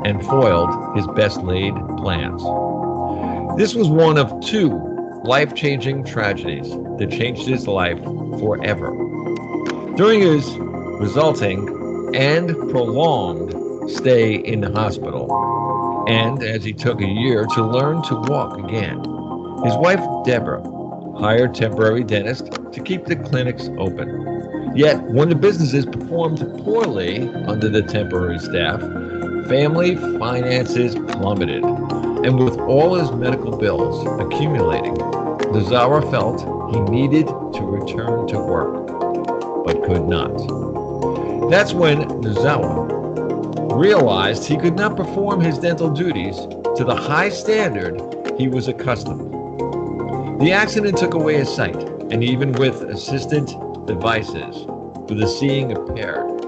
and foiled his best laid plans. This was one of two life-changing tragedies that changed his life forever. During his resulting and prolonged stay in the hospital, and as he took a year to learn to walk again, his wife Deborah hired temporary dentists to keep the clinics open. Yet, when the businesses performed poorly under the temporary staff, family finances plummeted. And with all his medical bills accumulating, Nozawa felt he needed to return to work, but could not. That's when Nozawa realized he could not perform his dental duties to the high standard he was accustomed. The accident took away his sight, and even with assistant devices for the seeing impaired,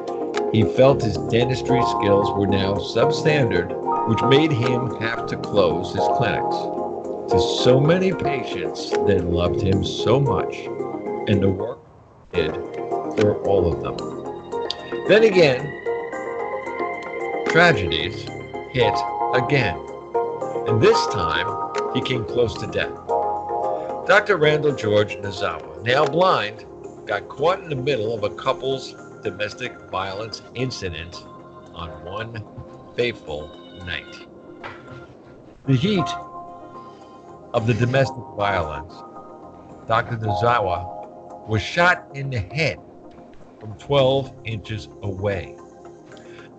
he felt his dentistry skills were now substandard, which made him have to close his clinics to so many patients that loved him so much, and the work he did for all of them. Then again, tragedies hit again, and this time he came close to death. Dr. Randall George Nozawa, now blind, got caught in the middle of a couple's domestic violence incident on one fateful night. The heat of the domestic violence, Dr. Nozawa was shot in the head from 12 inches away.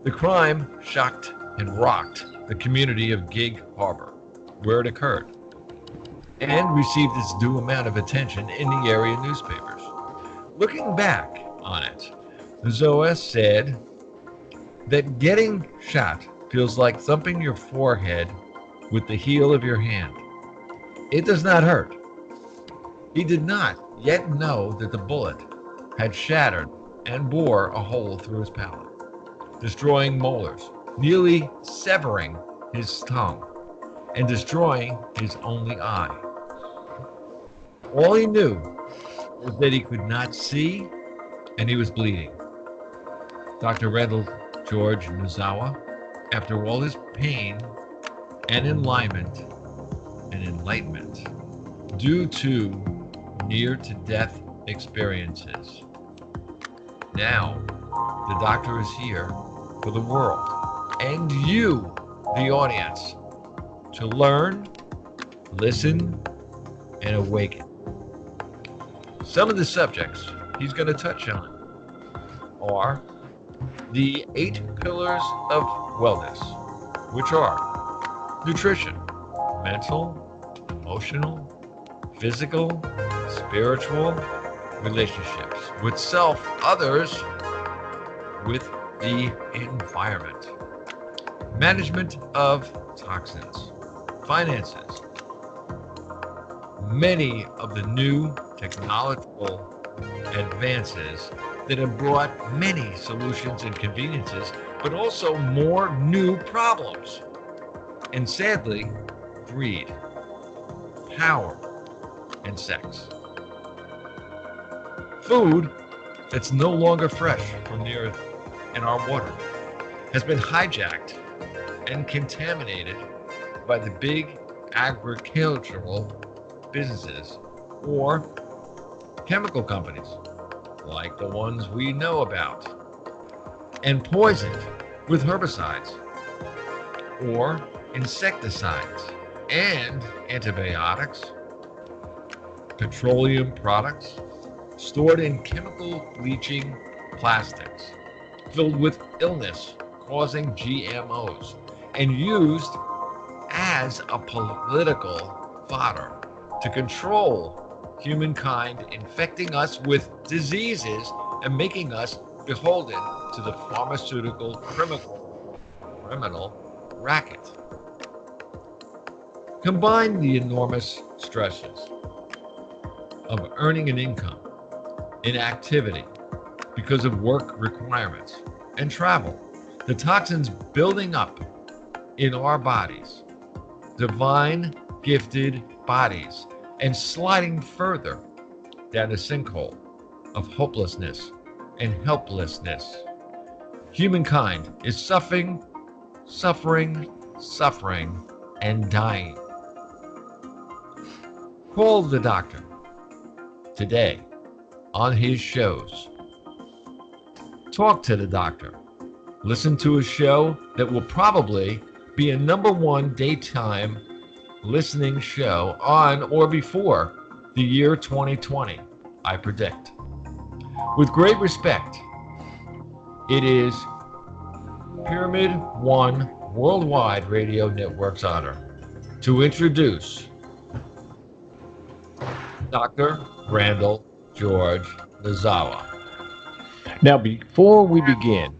The crime shocked and rocked the community of Gig Harbor, where it occurred, and received its due amount of attention in the area newspapers. Looking back on it, Nozawa said that getting shot feels like thumping your forehead with the heel of your hand. It does not hurt. He did not yet know that the bullet had shattered and bore a hole through his palate, destroying molars, nearly severing his tongue, and destroying his only eye. All he knew was that he could not see, and he was bleeding. Dr. Randall George Nozawa, after all his pain and enlightenment due to near-to-death experiences, now the doctor is here for the world and you, the audience, to learn, listen, and awaken. Some of the subjects he's going to touch on are the 8 pillars of wellness, which are nutrition, mental, emotional, physical, spiritual, relationships with self, others, with the environment, management of toxins, finances, many of the new technological advances that have brought many solutions and conveniences, but also more new problems. And sadly, greed, power, and sex. Food that's no longer fresh from the earth and our water has been hijacked and contaminated by the big agricultural businesses or chemical companies like the ones we know about, and poisoned with herbicides or insecticides and antibiotics, petroleum products stored in chemical bleaching plastics filled with illness-causing GMOs and used as a political fodder to control humankind, infecting us with diseases and making us beholden to the pharmaceutical criminal racket. Combine the enormous stresses of earning an income, inactivity because of work requirements, and travel, the toxins building up in our bodies, divine gifted bodies, and sliding further down a sinkhole of hopelessness and helplessness. Humankind is suffering suffering, and dying. Call the doctor today on his shows. Talk to the doctor. Listen to a show that will probably be a #1 daytime listening show on or before the year 2020, I predict. With great respect, it is Pyramid One Worldwide Radio Network's honor to introduce Dr. Randall George Nozawa. Now, before we begin,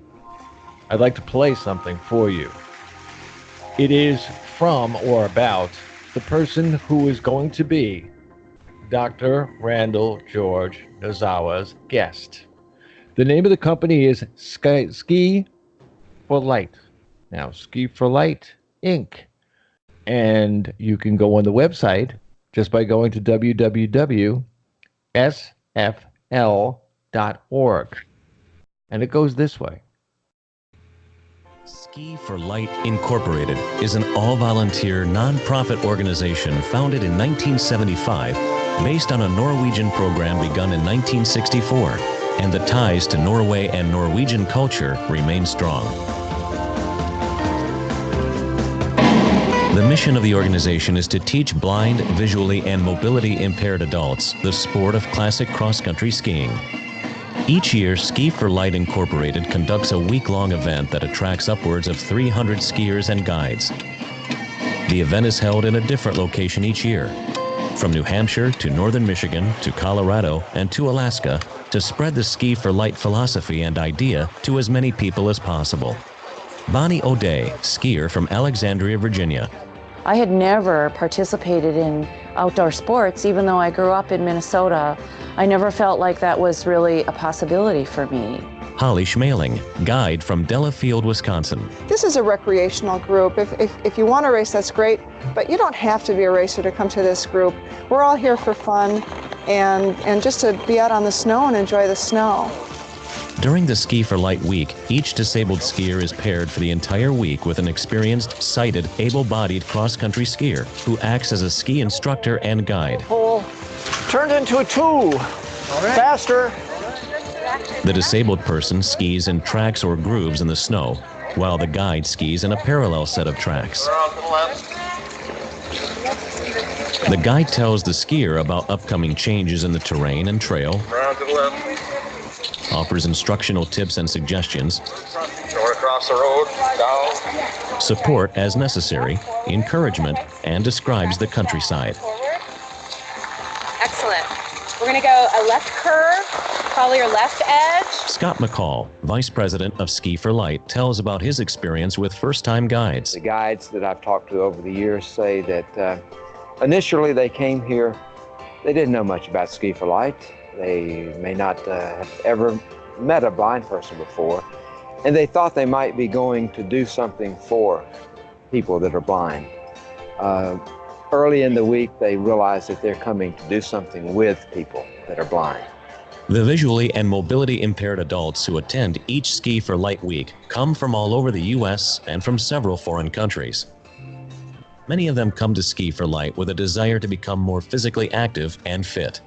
I'd like to play something for you. It is from or about the person who is going to be Dr. Randall George Nozawa's guest. The name of the company is Ski for Light. Now, Ski for Light Inc. And you can go on the website just by going to www.sfl.org. And it goes this way. Ski for Light Incorporated is an all-volunteer, non-profit organization founded in 1975 based on a Norwegian program begun in 1964, and the ties to Norway and Norwegian culture remain strong. The mission of the organization is to teach blind, visually, and mobility impaired adults the sport of classic cross-country skiing. Each year, Ski for Light Incorporated conducts a week-long event that attracts upwards of 300 skiers and guides. The event is held in a different location each year, from New Hampshire to northern Michigan to Colorado and to Alaska, to spread the Ski for Light philosophy and idea to as many people as possible. Bonnie O'Day, skier from Alexandria, Virginia. I had never participated in outdoor sports, even though I grew up in Minnesota. I never felt like that was really a possibility for me. Holly Schmaling, guide from Delafield, Wisconsin. This is a recreational group. If you want to race, that's great, but you don't have to be a racer to come to this group. We're all here for fun and just to be out on the snow and enjoy the snow. During the Ski for Light week, each disabled skier is paired for the entire week with an experienced, sighted, able-bodied cross-country skier who acts as a ski instructor and guide. Pull, turned into a 2. All right. Faster. The disabled person skis in tracks or grooves in the snow, while the guide skis in a parallel set of tracks. The guide tells the skier about upcoming changes in the terrain and trail, offers instructional tips and suggestions, going across the road, down, support as necessary, encouragement, and describes the countryside. Excellent. We're going to go a left curve, follow your left edge. Scott Mccall, Vice President of Ski for Light, tells about his experience with first-time guides. The guides that I've talked to over the years say that initially they came here, they didn't know much about Ski for Light. They may not have ever met a blind person before, and they thought they might be going to do something for people that are blind. Early in the week, they realize that they're coming to do something with people that are blind. The visually and mobility impaired adults who attend each Ski for Light week come from all over the U.S. and from several foreign countries. Many of them come to Ski for Light with a desire to become more physically active and fit.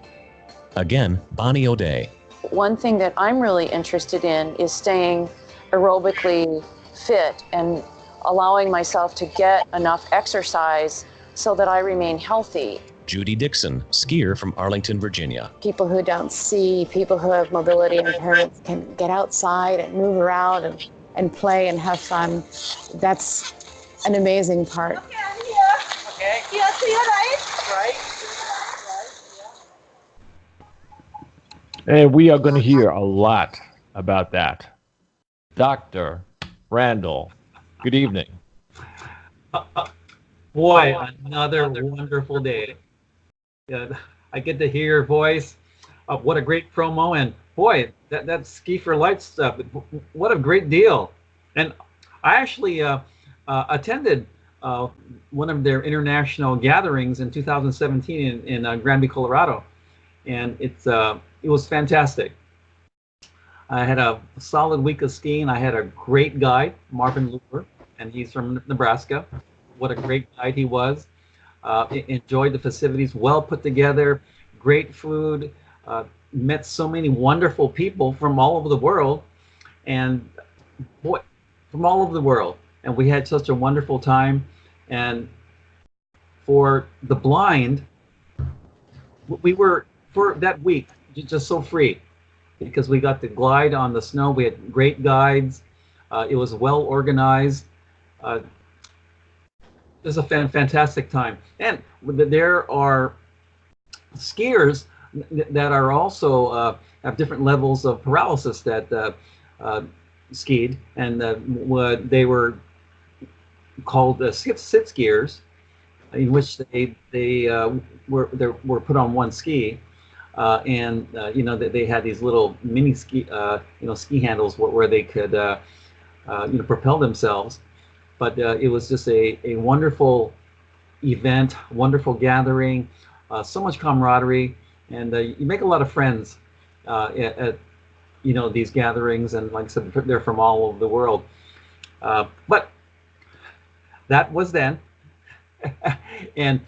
Again, Bonnie O'Day. One thing that I'm really interested in is staying aerobically fit and allowing myself to get enough exercise so that I remain healthy. Judy Dixon, skier from Arlington, Virginia. People who don't see, people who have mobility impairments can get outside and move around and play and have fun. That's an amazing part. Okay. Yeah, to your right. Right. And we are going to hear a lot about that. Dr. Randall, good evening. Boy, another wonderful day. I get to hear your voice. What a great promo. And boy, that Ski for Light stuff, what a great deal. And I actually attended one of their international gatherings in 2017 in Granby, Colorado. And it was fantastic. I had a solid week of skiing. I had a great guide, Marvin Luber, and he's from Nebraska. What a great guide he was. Enjoyed the facilities, well put together, great food, met so many wonderful people from all over the world, and boy, from all over the world. And we had such a wonderful time. And for the blind, we were, for that week, just so free, because we got to glide on the snow. We had great guides. It was well organized. It was a fantastic time. And there are skiers that are also have different levels of paralysis that skied, and they were called sit skiers, in which they were put on one ski, and they had these little mini ski ski handles where they could propel themselves. But it was just a wonderful event, wonderful gathering, so much camaraderie, and you make a lot of friends at these gatherings. And like I said, they're from all over the world. But that was then. And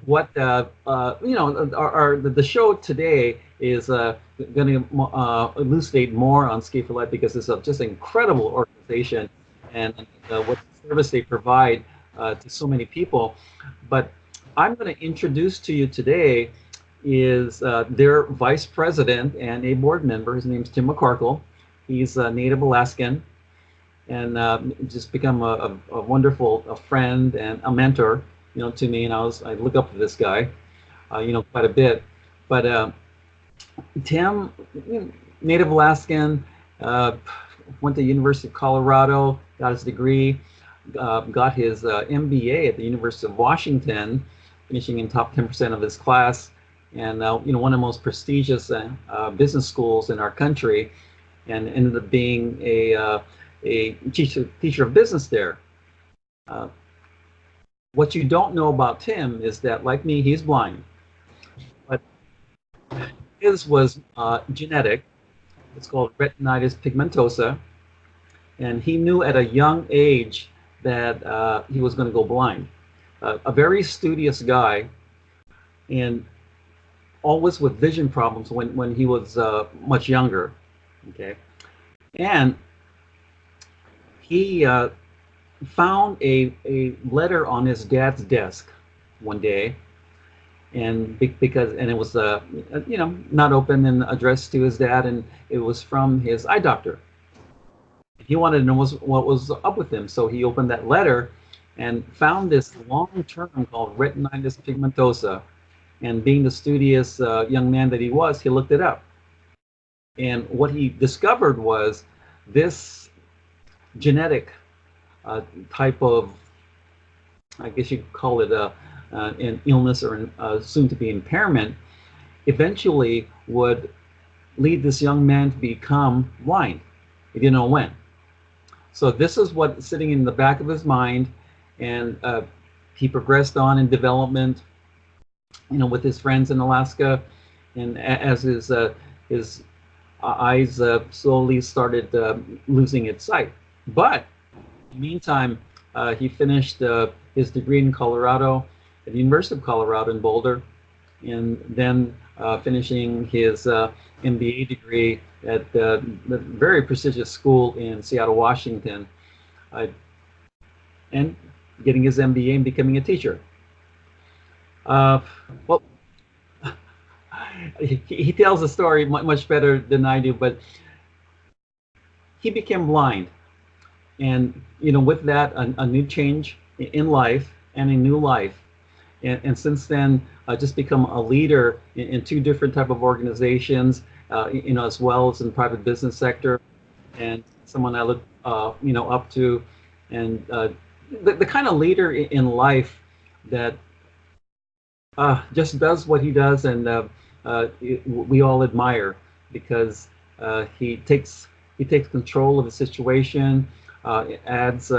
what the show today is going to elucidate more on Ski for Life, because it's just an incredible organization, and what service they provide to so many people. But I'm going to introduce to you today is their vice president and a board member. His name's Tim McCorcle. He's a native Alaskan, and just become a wonderful friend and a mentor, to me. And I look up to this guy, quite a bit. But Tim, native Alaskan, went to University of Colorado, got his degree, got his MBA at the University of Washington, finishing in top 10% of his class, and one of the most prestigious business schools in our country, and ended up being a teacher of business there. What you don't know about Tim is that, like me, he's blind, but his was genetic. It's called retinitis pigmentosa, and he knew at a young age that he was going to go blind. A very studious guy, and always with vision problems when he was much younger. Okay, and he found a letter on his dad's desk one day, and it was not open and addressed to his dad, and it was from his eye doctor. He wanted to know what was up with him, so he opened that letter and found this long term called retinitis pigmentosa. And being the studious young man that he was, he looked it up. And what he discovered was this genetic type of, I guess you could call it an illness or soon to be impairment, eventually would lead this young man to become blind. He didn't know when. So this is what's sitting in the back of his mind, and he progressed on in development, with his friends in Alaska, and as his eyes slowly started losing its sight. But in the meantime, he finished his degree in Colorado, at the University of Colorado in Boulder, and then finishing his MBA degree at the very prestigious school in Seattle, Washington, and getting his MBA and becoming a teacher. Well, he tells the story much better than I do, but he became blind, and with that, a new change in life and a new life, and since then, just become a leader in two different type of organizations, as well as in the private business sector, and someone I look up to, and the kind of leader in life that just does what he does, and we all admire, because he takes control of the situation, adds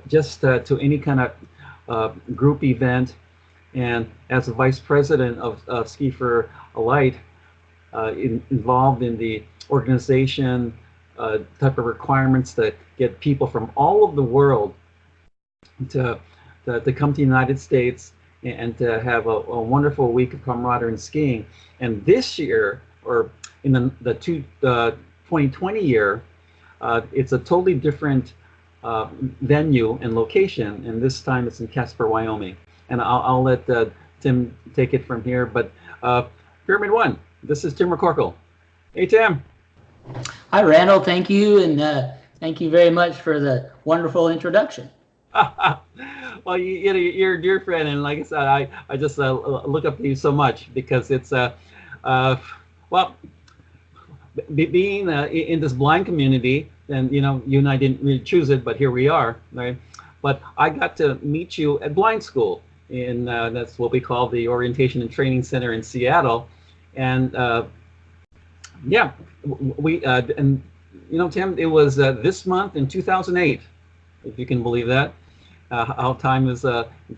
just to any kind of group event, and as a vice president of Ski for Light, involved in the organization type of requirements that get people from all over the world to come to the United States and to have a wonderful week of camaraderie and skiing. And this year, or in the 2020 year, it's a totally different venue and location, and this time it's in Casper, Wyoming. And I'll let Tim take it from here. But Pyramid One, this is Tim McCorcle. Hey, Tim. Hi, Randall. Thank you, and thank you very much for the wonderful introduction. Well, you're a dear friend, and like I said, I just look up to you so much because it's well, being in this blind community, and you and I didn't really choose it, but here we are, right? But I got to meet you at blind school in that's what we call the Orientation and Training Center in Seattle, and yeah, we and Tim, it was this month in 2008, if you can believe that. How time is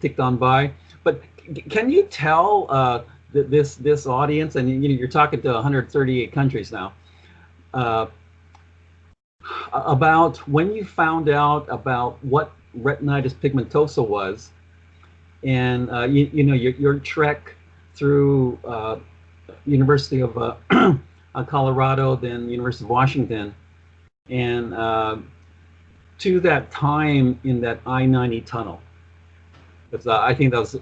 ticked on by. But can you tell this audience, and you're talking to 138 countries now, about when you found out about what retinitis pigmentosa was, and your trek through University of Colorado, then University of Washington, and to that time in that I-90 tunnel. Because I think that was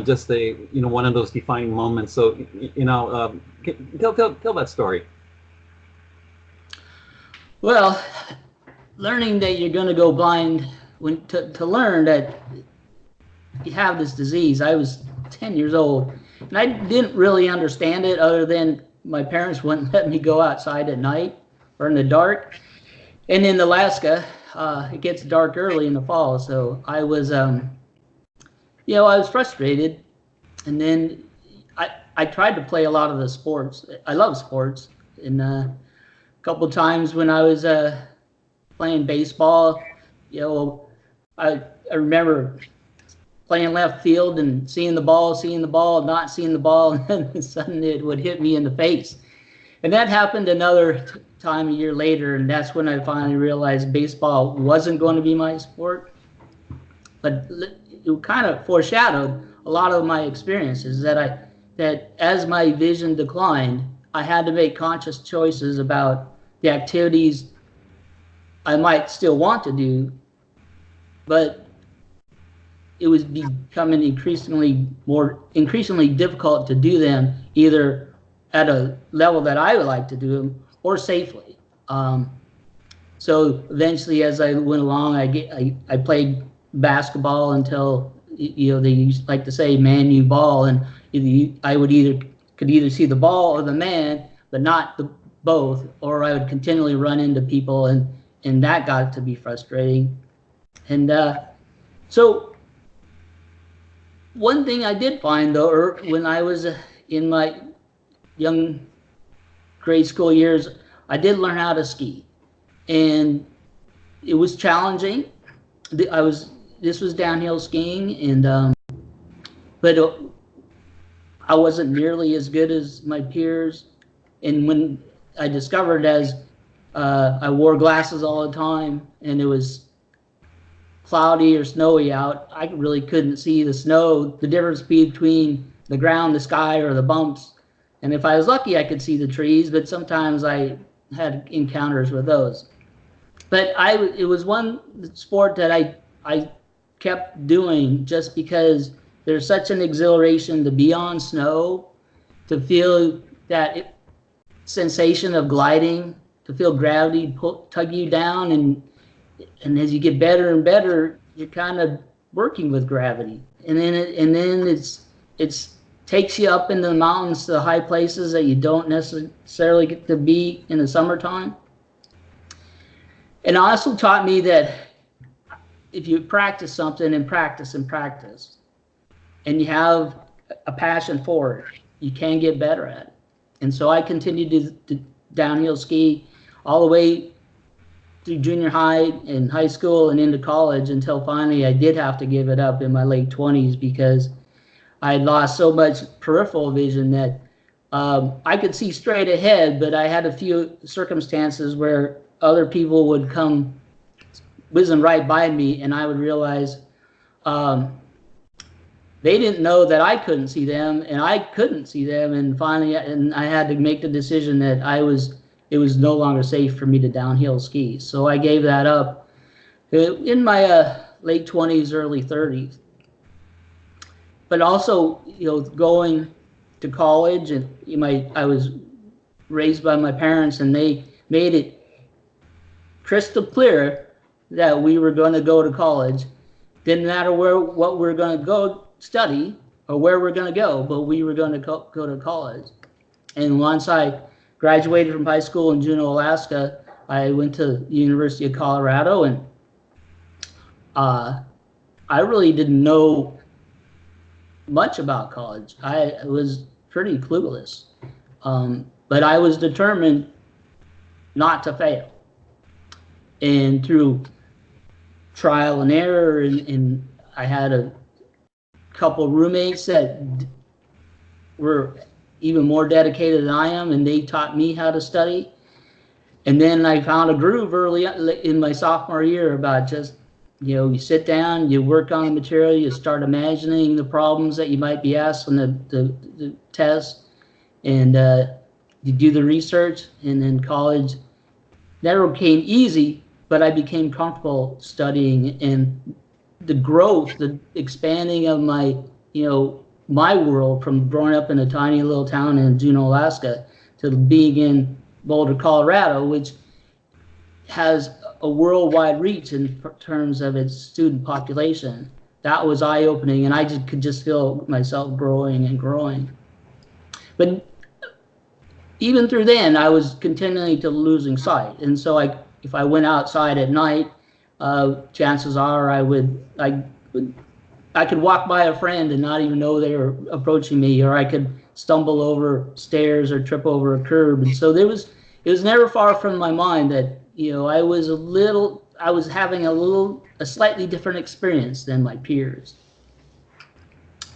just one of those defining moments. So tell that story. Well, learning that you're going to go blind, to learn that you have this disease. I was 10 years old, and I didn't really understand it, other than my parents wouldn't let me go outside at night or in the dark. And in Alaska, it gets dark early in the fall, so I was, I was frustrated. And then I tried to play a lot of the sports. I love sports, and a couple of times when I was playing baseball, I remember playing left field and seeing the ball, not seeing the ball, and then suddenly it would hit me in the face. And that happened another time a year later, and that's when I finally realized baseball wasn't going to be my sport. But it kind of foreshadowed a lot of my experiences, that as my vision declined, I had to make conscious choices about the activities I might still want to do, but it was becoming increasingly difficult to do them, either at a level that I would like to do them or safely. So eventually, as I went along, I played basketball until they used like to say man you ball, and I could either see the ball or the man, but not both, or I would continually run into people, and that got to be frustrating. And so one thing I did find, though, when I was in my young grade school years, I did learn how to ski, and it was challenging. This was downhill skiing, and but I wasn't nearly as good as my peers. And when I discovered, as I wore glasses all the time, and it was cloudy or snowy out, I really couldn't see the snow, the difference between the ground, the sky, or the bumps. And if I was lucky, I could see the trees, but sometimes I had encounters with those. But it was one sport that I kept doing just because there's such an exhilaration to be on snow, to feel that sensation of gliding, to feel gravity tug you down, and as you get better and better, you're kind of working with gravity, and then it's takes you up into the mountains to the high places that you don't necessarily get to be in the summertime. And it also taught me that if you practice something and practice, and you have a passion for it, you can get better at it. And so I continued to downhill ski all the way through junior high and high school and into college, until finally I did have to give it up in my late 20s, because I had lost so much peripheral vision that I could see straight ahead, but I had a few circumstances where other people would come whizzing right by me, and I would realize they didn't know that I couldn't see them, and I couldn't see them. And finally, I had to make the decision that it was no longer safe for me to downhill ski. So I gave that up in my late 20s, early 30s. But also, going to college, and I was raised by my parents, and they made it crystal clear that we were going to go to college. Didn't matter what we were going to go study or where we're going to go, but we were going to go to college. And once I graduated from high school in Juneau, Alaska, I went to the University of Colorado, and I really didn't know much about college. I was pretty clueless, but I was determined not to fail. And through trial and error, and I had a couple roommates that were even more dedicated than I am, and they taught me how to study. And then I found a groove early in my sophomore year about just, you sit down, you work on the material, you start imagining the problems that you might be asked on the test, and you do the research. And then college never came easy, but I became comfortable studying, and the growth, the expanding of my, my world from growing up in a tiny little town in Juneau, Alaska, to being in Boulder, Colorado, which has a worldwide reach in terms of its student population. That was eye-opening, and I could just feel myself growing and growing. But even through then, I was continuing to losing sight, and so if I went outside at night, chances are I could walk by a friend and not even know they were approaching me, or I could stumble over stairs or trip over a curb. And so it was never far from my mind that I was having a slightly different experience than my peers.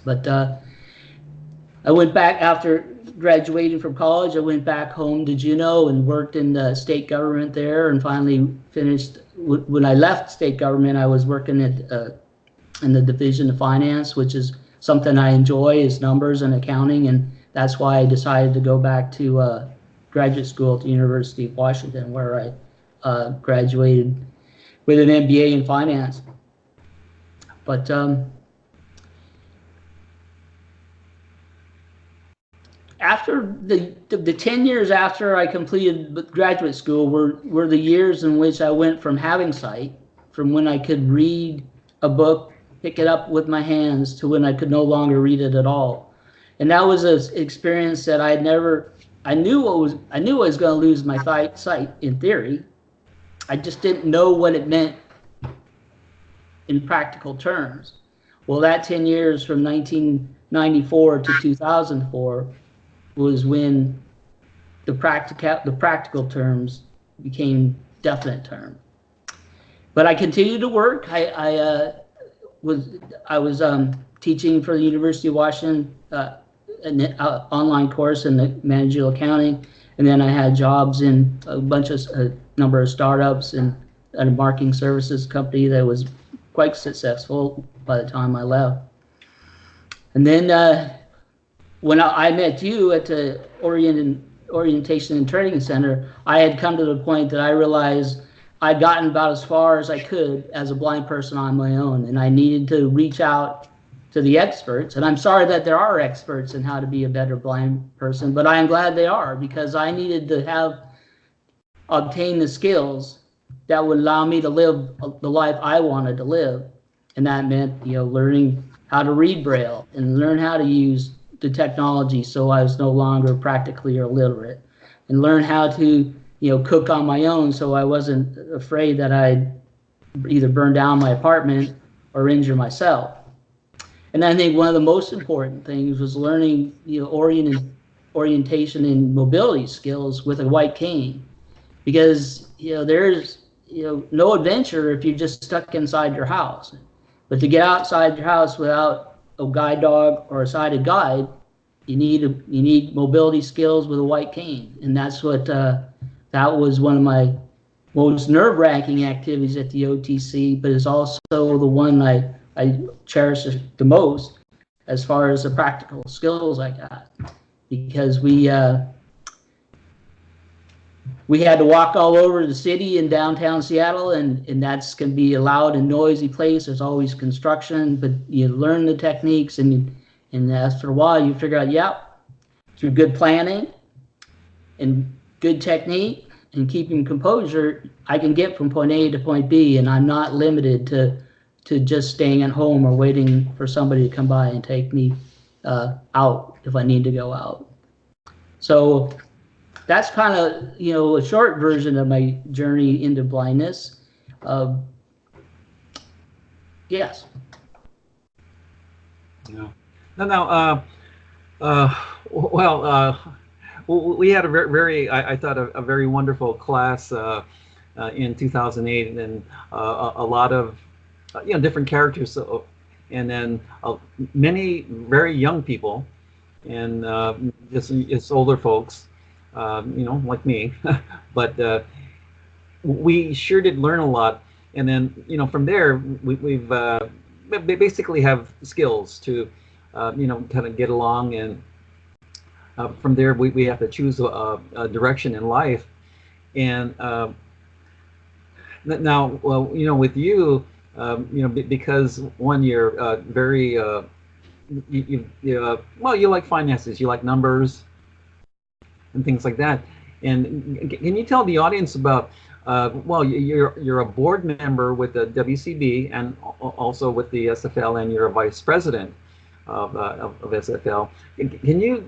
But I went back after graduating from college. I went back home to Juneau and worked in the state government there, and finally finished. When I left state government, I was working in the Division of Finance, which is something I enjoy, is numbers and accounting, and that's why I decided to go back to graduate school at the University of Washington, where I graduated with an MBA in finance. But after the 10 years after I completed graduate school were the years in which I went from having sight, from when I could read a book, pick it up with my hands, to when I could no longer read it at all. And that was an experience that I knew I was going to lose my sight in theory. I just didn't know what it meant in practical terms. Well, that 10 years from 1994 to 2004 was when the practical terms became definite terms. But I continued to work. I was teaching for the University of Washington, an online course in the managerial accounting, and then I had jobs in a number of startups and a marketing services company that was quite successful by the time I left. And then when I met you at the Orientation and Training Center, I had come to the point that I realized I'd gotten about as far as I could as a blind person on my own, and I needed to reach out to the experts. And I'm sorry that there are experts in how to be a better blind person, but I am glad they are, because I needed to obtain the skills that would allow me to live the life I wanted to live. And that meant, learning how to read Braille and learn how to use the technology so I was no longer practically illiterate, and learn how to cook on my own so I wasn't afraid that I'd either burn down my apartment or injure myself. And I think one of the most important things was learning orientation and mobility skills with a white cane, because there's no adventure if you're just stuck inside your house. But to get outside your house without a guide dog or a sighted guide, you need mobility skills with a white cane. And that's what that was one of my most nerve-wracking activities at the OTC, but is also the one I cherish the most as far as the practical skills I got, because we had to walk all over the city in downtown Seattle, and that's can be a loud and noisy place. There's always construction, but you learn the techniques, and after a while you figure out, yeah, through good planning and good technique and keeping composure, I can get from point A to point B, and I'm not limited to just staying at home or waiting for somebody to come by and take me out if I need to go out. So that's kind of, a short version of my journey into blindness. Yes. Yeah. We had a very I thought a very wonderful class in 2008, and a lot of different characters, and then many very young people, and just older folks, like me, but we sure did learn a lot. And then from there we've basically have skills to kind of get along, and from there we have to choose a direction in life. And now, with you, because one, you're very you like finances, you like numbers and things like that. And can you tell the audience about you're a board member with the WCB and also with the SFL, and you're a vice president of SFL. Can you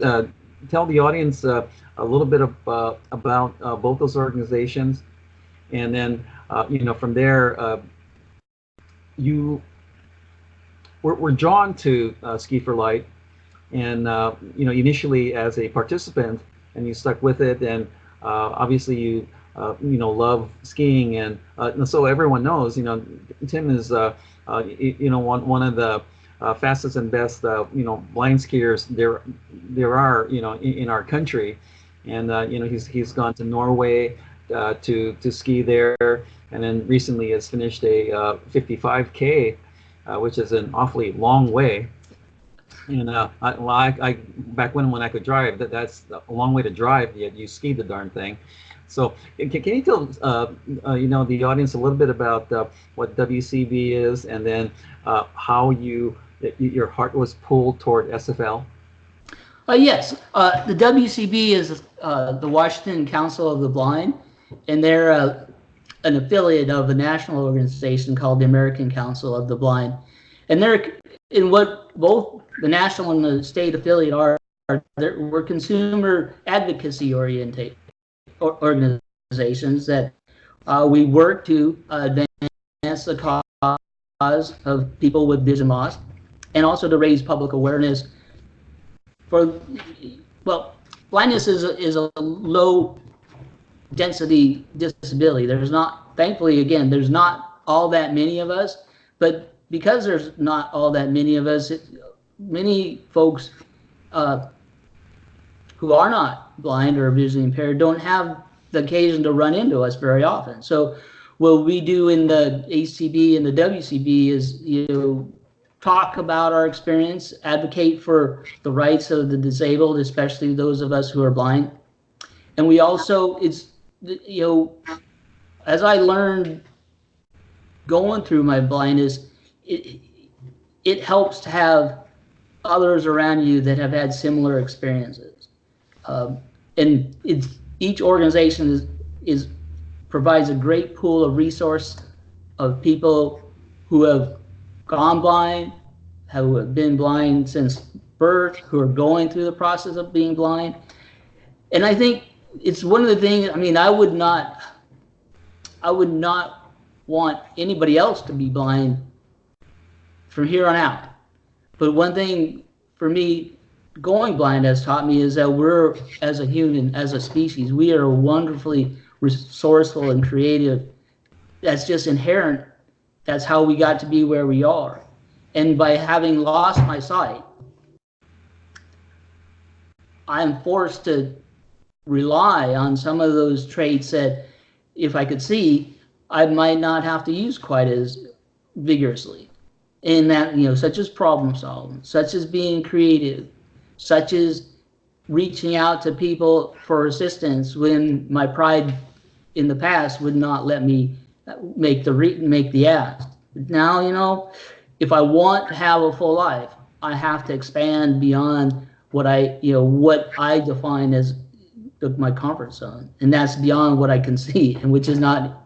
tell the audience a little bit about both those organizations, and then from there you were drawn to Ski for Light, and initially as a participant, and you stuck with it, and obviously you love skiing, and so everyone knows Tim is one of the fastest and best blind skiers there are in our country. And he's gone to Norway to ski there, and then recently has finished a 55K, which is an awfully long way. And I back when I could drive, that's a long way to drive, yet you ski the darn thing. So can you tell the audience a little bit about what WCB is, and then how your heart was pulled toward SFL? Yes, the WCB is the Washington Council of the Blind, and they're an affiliate of a national organization called the American Council of the Blind. And they're in what both the national and the state affiliate are. We're consumer advocacy oriented organizations that we work to advance the cause of people with vision loss, and also to raise public awareness for, blindness is a low density disability. There's not, thankfully, again, there's not all that many of us, but because there's not all that many of us, many folks who are not blind or visually impaired don't have the occasion to run into us very often. So what we do in the ACB and the WCB is, talk about our experience, advocate for the rights of the disabled, especially those of us who are blind. And we also, as I learned going through my blindness, it helps to have others around you that have had similar experiences. And each organization provides a great pool of resource of people who have gone blind, who have been blind since birth, who are going through the process of being blind. And I think it's one of the things, I would not want anybody else to be blind from here on out. But one thing for me, going blind has taught me is that we're, as a human, as a species, we are wonderfully resourceful and creative. That's just inherent. That's how we got to be where we are. And by having lost my sight, I'm forced to rely on some of those traits that if I could see, I might not have to use quite as vigorously. And that, such as problem solving, such as being creative, such as reaching out to people for assistance when my pride in the past would not let me make the ask. Now, if I want to have a full life, I have to expand beyond what I define as my comfort zone, and that's beyond what I can see, and which is not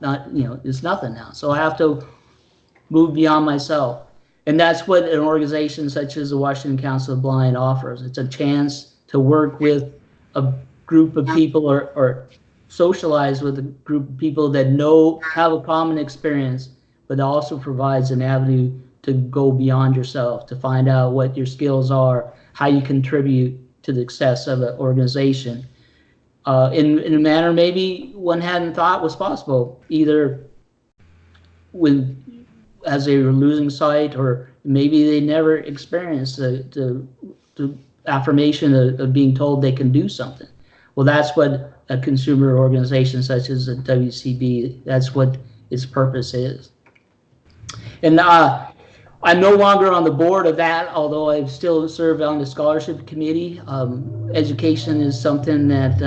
it's nothing now. So I have to move beyond myself, and that's what an organization such as the Washington Council of Blind offers. It's a chance to work with a group of people or socialize with a group of people that have a common experience, but also provides an avenue to go beyond yourself, to find out what your skills are, how you contribute to the success of an organization in a manner maybe one hadn't thought was possible, either as they were losing sight, or maybe they never experienced the affirmation of being told they can do something. Well, that's what a consumer organization such as the WCB, that's what its purpose is. And I'm no longer on the board of that, although I still serve on the scholarship committee. Education is something that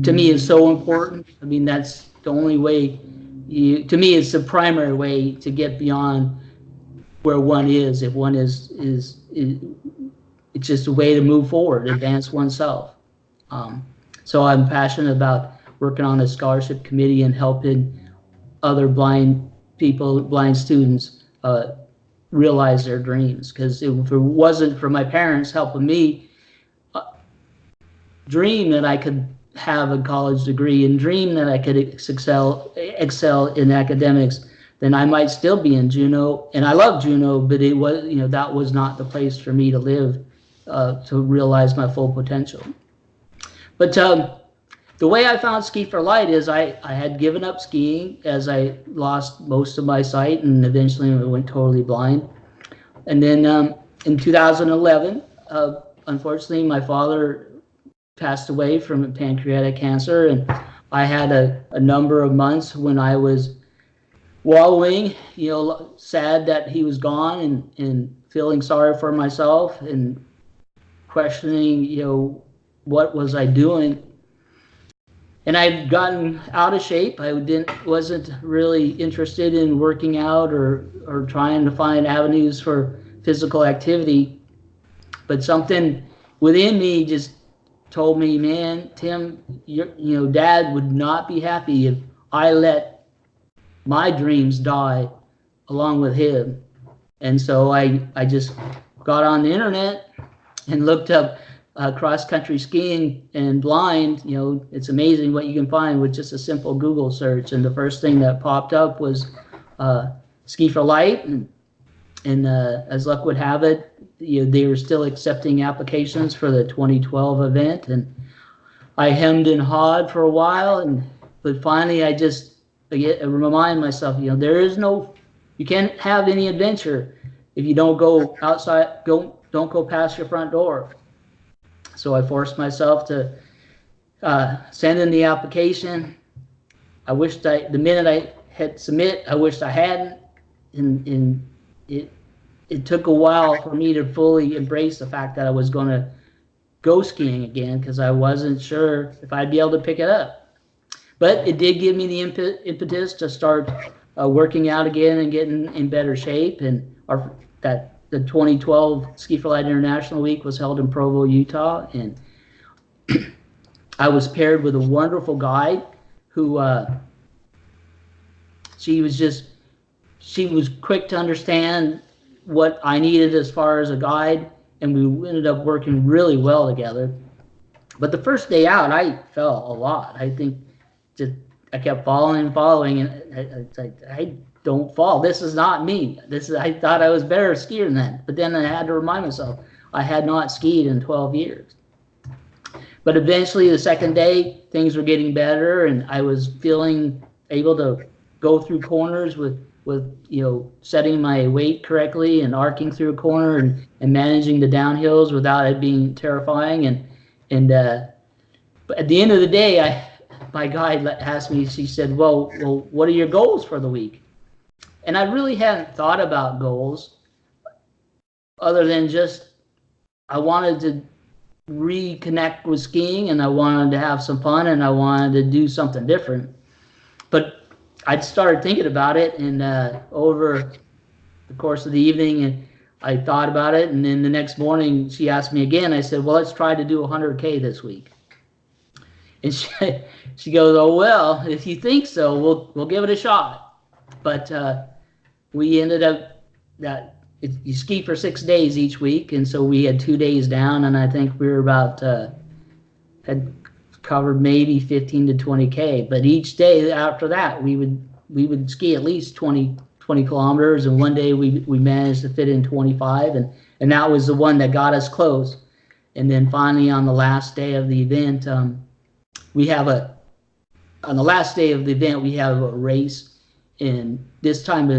to me is so important. I mean, that's the only way, to me, it's the primary way to get beyond where one is. If one is it's just a way to move forward, advance oneself. So I'm passionate about working on the scholarship committee and helping other blind people, blind students, realize their dreams. Because if it wasn't for my parents helping me dream that I could have a college degree and dream that I could excel in academics, then I might still be in Juneau. And I love Juneau, but it was, that was not the place for me to live to realize my full potential. But the way I found Ski for Light is I had given up skiing as I lost most of my sight and eventually went totally blind. And then in 2011, unfortunately, my father passed away from pancreatic cancer, and I had a number of months when I was wallowing, sad that he was gone, and feeling sorry for myself and questioning, what was I doing? And I'd gotten out of shape. I wasn't really interested in working out or trying to find avenues for physical activity. But something within me just told me, man, Tim, Dad would not be happy if I let my dreams die along with him. And so I just got on the internet and looked up cross-country skiing and blind. It's amazing what you can find with just a simple Google search. And the first thing that popped up was Ski for Light. And as luck would have it, they were still accepting applications for the 2012 event. And I hemmed and hawed for a while, but finally I just remind myself, you can't have any adventure if you don't go outside, don't go past your front door. So I forced myself to send in the application. I wished the minute I hit submit, I wished I hadn't. And it took a while for me to fully embrace the fact that I was going to go skiing again, because I wasn't sure if I'd be able to pick it up. But it did give me the impetus to start working out again and getting in better shape. And the 2012 Ski for Light International Week was held in Provo, Utah, and I was paired with a wonderful guide who she was quick to understand what I needed as far as a guide, and we ended up working really well together. But the first day out, I fell a lot. I think I kept following, and it's like, I don't fall. This is not me. I thought I was better skier than that. But then I had to remind myself I had not skied in 12 years. But eventually, the second day, things were getting better, and I was feeling able to go through corners with setting my weight correctly and arcing through a corner and managing the downhills without it being terrifying. But at the end of the day, my guide asked me, she said, well, what are your goals for the week? And I really hadn't thought about goals other than just I wanted to reconnect with skiing, and I wanted to have some fun, and I wanted to do something different. But I started thinking about it, and over the course of the evening, and I thought about it, and then the next morning she asked me again. I said, well, let's try to do 100K this week. And she goes, oh, well, if you think so, we'll give it a shot. But we ended up that you ski for 6 days each week, and so we had 2 days down, and I think we were about had covered maybe 15 to 20K. But each day after that, we would ski at least 20 kilometers, and one day we managed to fit in 25, and that was the one that got us close. And then finally on the last day of the event, on the last day of the event we have a race, and this time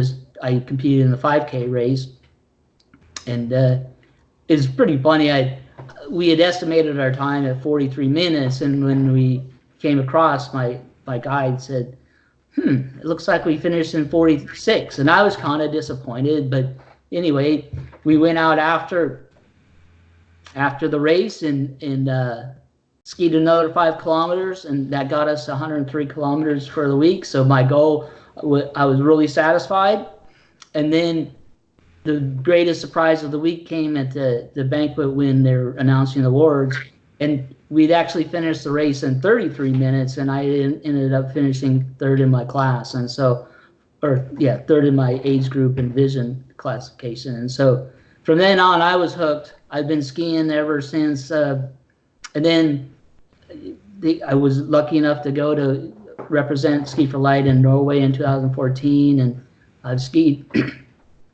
I competed in the 5K race, and it's pretty funny. We had estimated our time at 43 minutes, and when we came across, my guide said, it looks like we finished in 46, and I was kind of disappointed. But anyway, we went out after the race and skied another 5 kilometers, and that got us 103 kilometers for the week. So my goal, I was really satisfied. And then the greatest surprise of the week came at the banquet when they're announcing the awards, and we'd actually finished the race in 33 minutes, and I ended up finishing third in my class, and so, third in my age group and vision classification. And so from then on, I was hooked. I've been skiing ever since, and then I was lucky enough to go to represent Ski for Light in Norway in 2014, and I've skied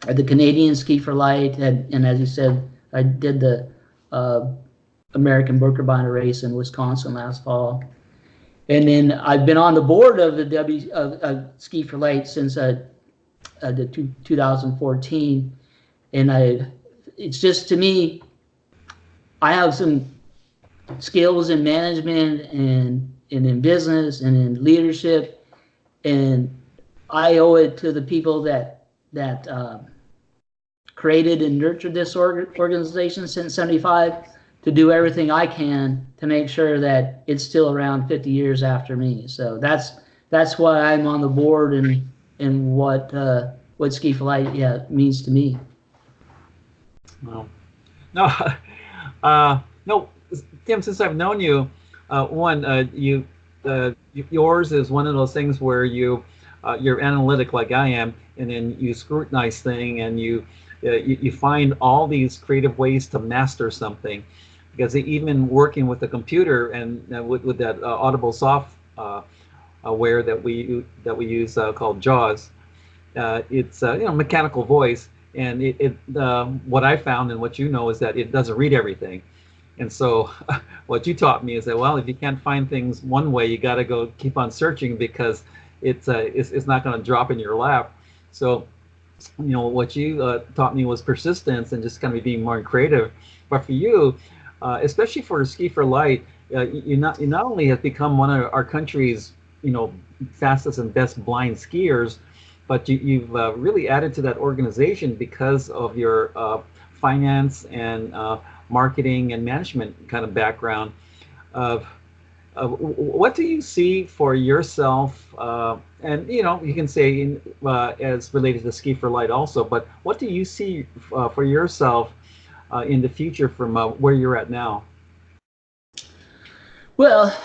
at the Canadian Ski for Light, and as you said, I did the American Birkebeiner race in Wisconsin last fall. And then I've been on the board of the Ski for Light since the 2014, and it's just, to me, I have some skills in management and in business and in leadership, and I owe it to the people that created and nurtured this organization since '75 to do everything I can to make sure that it's still around 50 years after me. So that's why I'm on the board, and what Ski for Light means to me. Well, no, Tim, since I've known you, yours is one of those things where you're analytic like I am, and then you scrutinize things, and you find all these creative ways to master something. Because even working with the computer and with that audible software that we use called JAWS, it's mechanical voice, and what I found and what you know is that it doesn't read everything. And so what you taught me is that, well, if you can't find things one way, you got to go keep on searching, because it's not going to drop in your lap. So what you taught me was persistence and just kind of being more creative. But for you, especially for Ski for Light, you not only have become one of our country's fastest and best blind skiers, but you've really added to that organization because of your finance and marketing and management kind of background. What do you see for yourself? And you can say as related to Ski for Light also, but what do you see for yourself in the future from where you're at now? Well,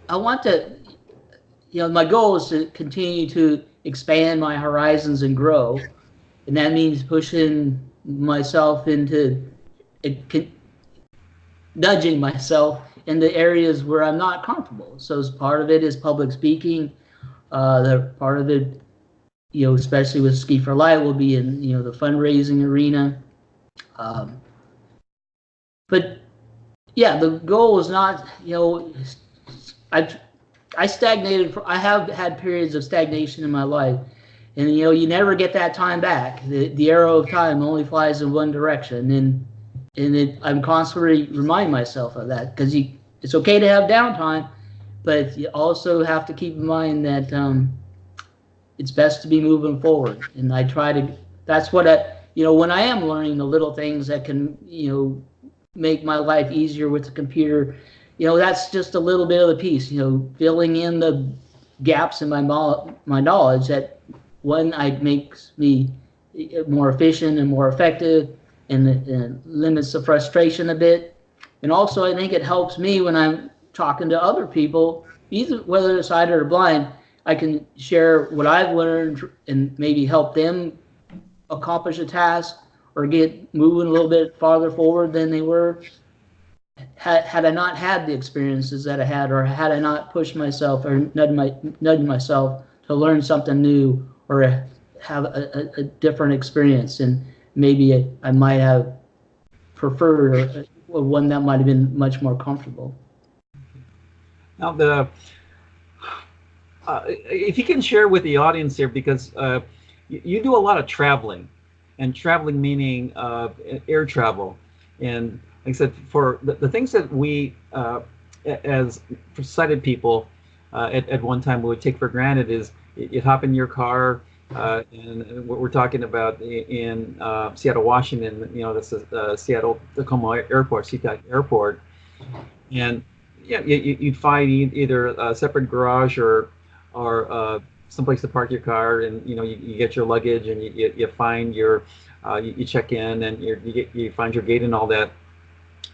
I want to, my goal is to continue to expand my horizons and grow, and that means pushing myself into nudging myself in the areas where I'm not comfortable. So as part of it is public speaking. The part of it, especially with Ski for Light, will be in the fundraising arena. But yeah, the goal is not I stagnated. I have had periods of stagnation in my life, and you never get that time back. The arrow of time only flies in one direction, and I'm constantly reminding myself of that, because it's okay to have downtime, but you also have to keep in mind that it's best to be moving forward. And I try to, that's what when I am learning the little things that can, make my life easier with the computer, that's just a little bit of the piece, filling in the gaps in my knowledge that makes me more efficient and more effective, and limits the frustration a bit. And also I think it helps me when I'm talking to other people, either whether they're sighted or blind. I can share what I've learned and maybe help them accomplish a task or get moving a little bit farther forward than they were had I not had the experiences that I had, or had I not pushed myself or nudged myself to learn something new or have a different experience. And maybe I might have preferred one that might have been much more comfortable. Now, if you can share with the audience here, because you do a lot of traveling, and traveling meaning air travel. And like I said, for the things that we, as sighted people, at one time we would take for granted is you hop in your car, and what we're talking about in Seattle, Washington, this is Seattle Tacoma Airport, SeaTac Airport, and you'd find either a separate garage or someplace to park your car, and you get your luggage, and you find your you check in, and you find your gate and all that.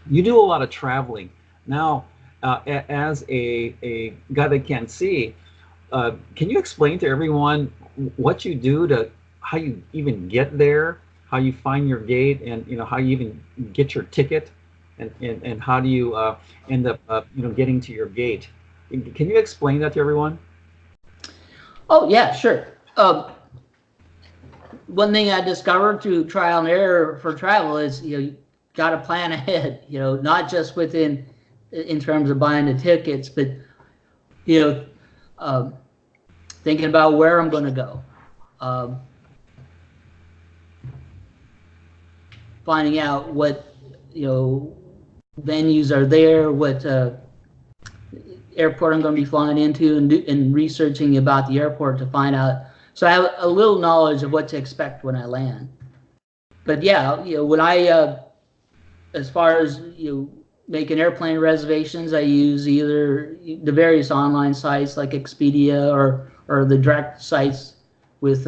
You do a lot of traveling now. As a guy that can't see, can you explain to everyone what you do, to how you even get there, how you find your gate, and how you even get your ticket, and how do you end up getting to your gate? Can you explain that to everyone? Oh yeah, sure. One thing I discovered through trial and error for travel is you got to plan ahead. Not just in terms of buying the tickets, but thinking about where I'm going to go, finding out what venues are there, what airport I'm going to be flying into, and researching about the airport to find out. So I have a little knowledge of what to expect when I land. But yeah, when I, as far as making airplane reservations, I use either the various online sites like Expedia or the direct sites with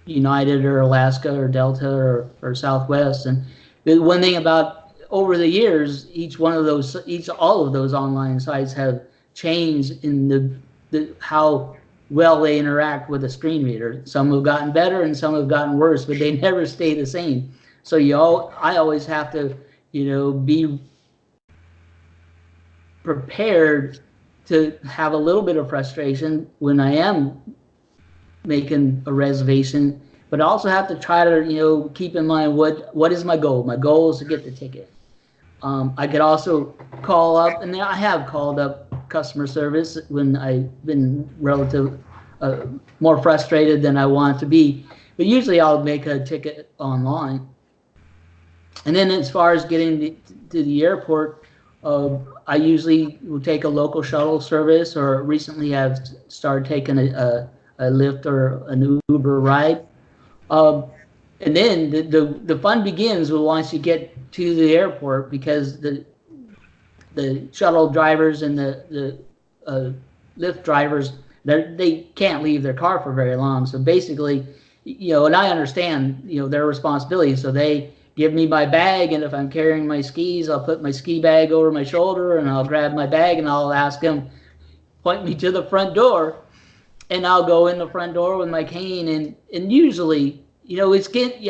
United or Alaska or Delta or Southwest. And the one thing about over the years, all of those online sites have changed in the how well they interact with a screen reader. Some have gotten better and some have gotten worse, but they never stay the same. So I always have to be prepared to have a little bit of frustration when I am making a reservation, but I also have to try to keep in mind what is my goal. My goal is to get the ticket. I could also call up, and I have called up customer service when I've been more frustrated than I want to be, but usually I'll make a ticket online. And then as far as getting to the airport, I usually will take a local shuttle service, or recently I've started taking a Lyft or an Uber ride. And then the fun begins once you get to the airport, because the shuttle drivers and the Lyft drivers, they can't leave their car for very long. So basically, and I understand, their responsibility. So they give me my bag, and if I'm carrying my skis, I'll put my ski bag over my shoulder, and I'll grab my bag, and I'll ask them, point me to the front door, and I'll go in the front door with my cane. And usually, you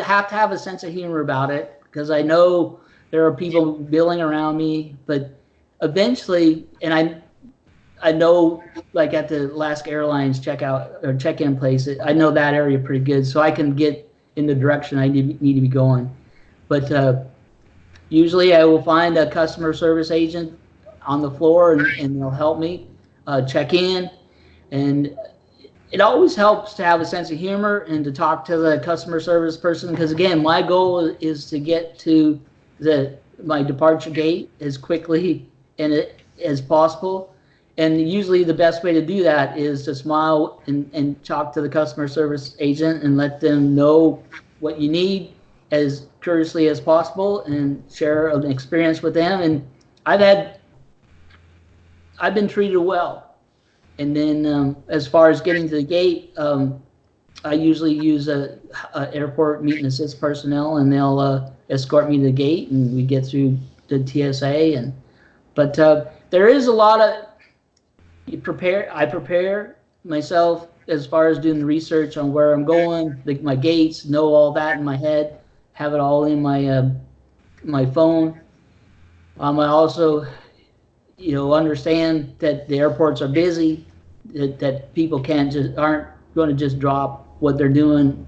have to have a sense of humor about it, because I know there are people billing around me, but eventually, and I know, like at the Alaska Airlines checkout or check-in place, I know that area pretty good, so I can get in the direction I need to be going. But usually I will find a customer service agent on the floor, and they'll help me check in. And it always helps to have a sense of humor and to talk to the customer service person, because again, my goal is to get to the my departure gate as quickly as possible. And usually the best way to do that is to smile and talk to the customer service agent and let them know what you need as courteously as possible and share an experience with them. And I've been treated well. And then as far as getting to the gate, I usually use a airport meet and assist personnel, and they'll escort me to the gate, and we get through the TSA. But there is a lot of I prepare myself as far as doing the research on where I'm going, my gates, know all that in my head, have it all in my phone. I also, understand that the airports are busy, that people aren't going to just drop what they're doing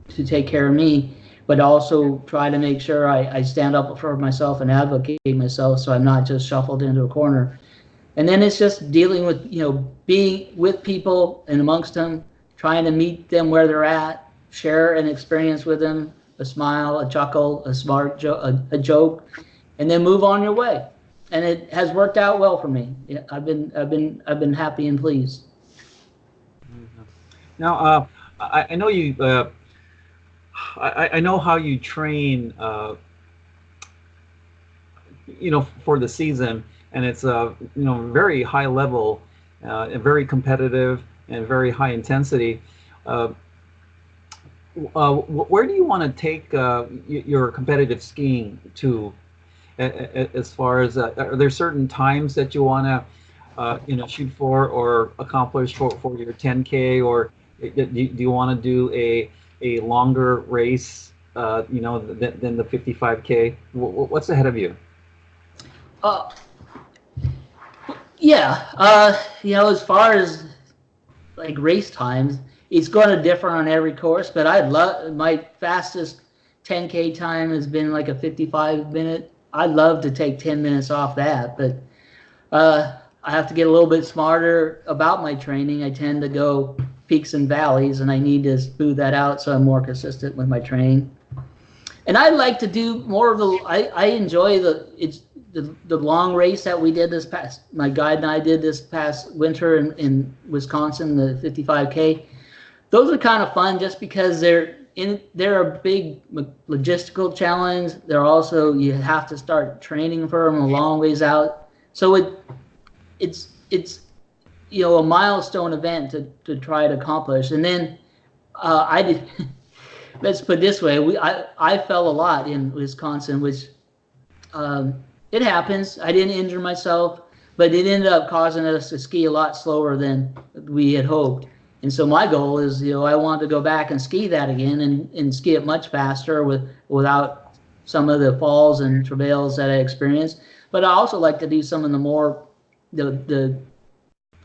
to take care of me, but also try to make sure I stand up for myself and advocate myself, so I'm not just shuffled into a corner. And then it's just dealing with, being with people and amongst them, trying to meet them where they're at, share an experience with them, a smile, a chuckle, a smart a joke, and then move on your way. And it has worked out well for me. I've been happy and pleased. Now, I know you. I know how you train. For the season, and it's very high level, and very competitive, and very high intensity. Where do you want to take your competitive skiing to? As far as are there certain times that you want to shoot for or accomplish for your 10K, or do you want to do a longer race than the 55K? What's ahead of you? As far as like race times, it's going to differ on every course, but my fastest 10K time has been like a 55-minute. I'd love to take 10 minutes off that, but I have to get a little bit smarter about my training. I tend to go peaks and valleys, and I need to smooth that out so I'm more consistent with my training. And I'd like to do more of I enjoy the long race that we did my guide and I did this past winter in Wisconsin, the 55K. Those are kind of fun just because they're a big logistical challenge. They're also, you have to start training for them a long ways out. So it's a milestone event to try to accomplish. And then I did. Let's put it this way: I fell a lot in Wisconsin, which it happens. I didn't injure myself, but it ended up causing us to ski a lot slower than we had hoped. And so my goal is, I want to go back and ski that again and ski it much faster without some of the falls and travails that I experienced. But I also like to do some of the more the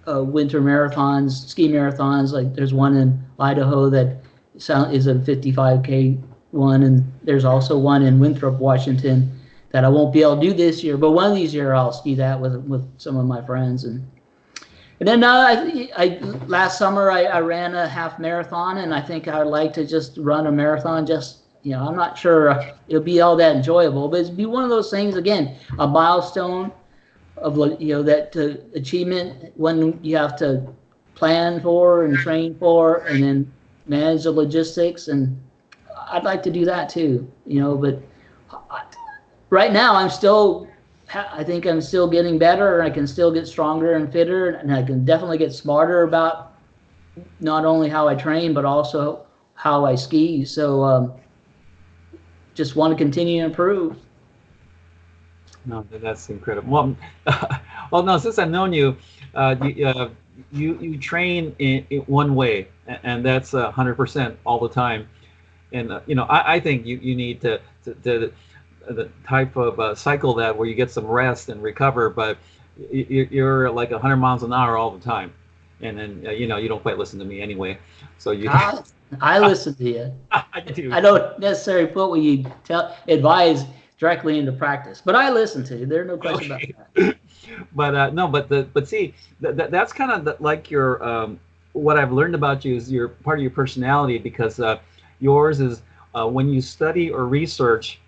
winter marathons, ski marathons. Like there's one in Idaho that is a 55K one, and there's also one in Winthrop, Washington, that I won't be able to do this year. But one of these years I'll ski that with some of my friends. And then last summer I ran a half marathon, and I think I'd like to just run a marathon. I'm not sure it'll be all that enjoyable, but it'd be one of those things, again, a milestone of that achievement, one you have to plan for and train for, and then manage the logistics. And I'd like to do that too, but right now I think I'm still getting better, and I can still get stronger and fitter, and I can definitely get smarter about not only how I train, but also how I ski. So just want to continue to improve. No, that's incredible. Well, no, since I've known you, you train in one way, and that's 100% all the time. And I think you need to the type of cycle that where you get some rest and recover, but you're like 100 miles an hour all the time, and then you don't quite listen to me anyway. So I listen to you. I do. I don't necessarily put what you advise directly into practice, but I listen to you. There's no question about that. But see, that's kind of like your what I've learned about you is your part of your personality, because yours is when you study or research,